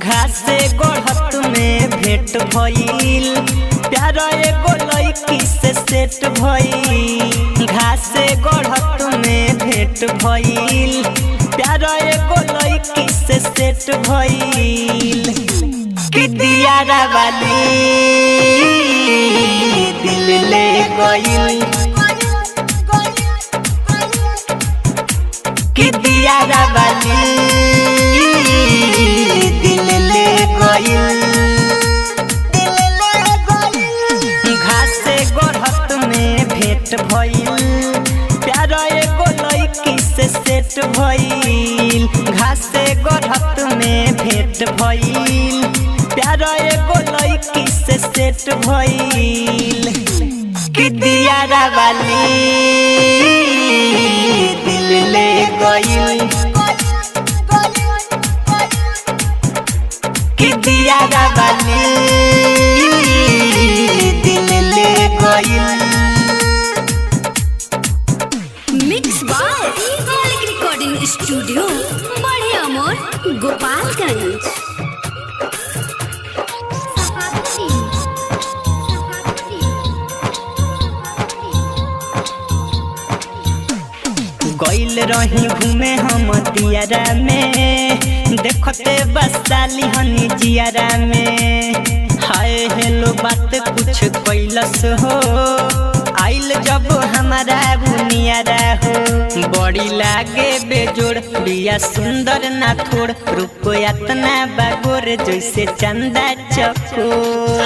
घासे गढ़त में भेंट भइल, प्यार एगो लड़की से सेट भइल। घासे गढ़त में भेंट भइल, प्यार एगो लड़की से सेट भइल। कि दियारा वाली दिल ले गइल, कि दियारा वाली घासे गढ़त में भेंट भइल, प्यार एगो लड़की से सेट भइल। घासे गढ़त में भेंट भइल, प्यार एगो लड़की से सेट भइल। कि दियारा वाली दिल ले गइल, कि दियारा वाली दिल ले गइल। मिक्स बाय मालिक रिकॉर्डिंग स्टूडियो बड़े अमोर गोपालगंज। गइल रही घूमे हम दियारा में, देखते बसाली हनी जियारा में। हाय हेलो बात कुछ कैलस हो, आइल जब हमारा बुनियारा हो। बड़ी लागे बेजोड़, बिया सुंदर ना थोड़, रूप यातना बागोर जैसे चंदा चकोर।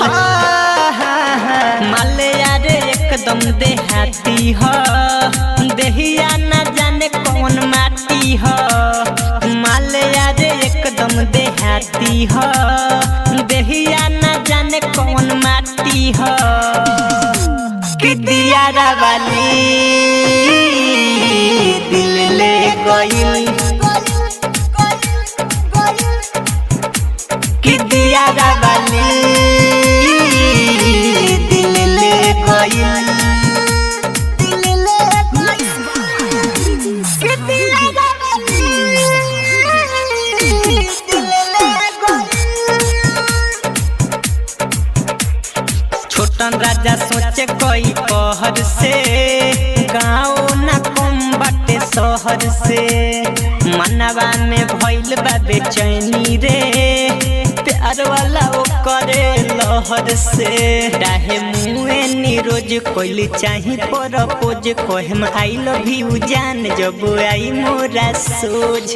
माले यार एकदम देहाती हो, देहिया ना जाने कौन माटी हो। माले यार एकदम देहाती हो, देहिया ना जाने कौन माटी हो। कि दियारा वाली दिल ले गइल, कि दियारा वाली दिल ले गइल। छोटन राजा सोचे कोई पहर से, गाँव न कम बाटे शहर से। मनवा में भइल बा बेचैनी रे, प्यार वाला ओ करे लहर से। डाहे मुए निरोज कोइल चाही प्रपोज, कहम आई लव यू जान जब आई मोरा सोझ।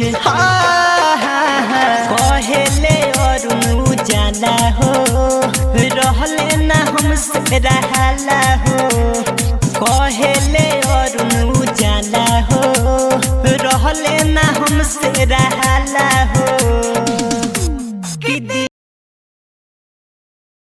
कहेले अरुण जाना हो, रहले ना हमसे रहाला हो। कहेले अरुण जाना हो, रहले ना हमसे रहाला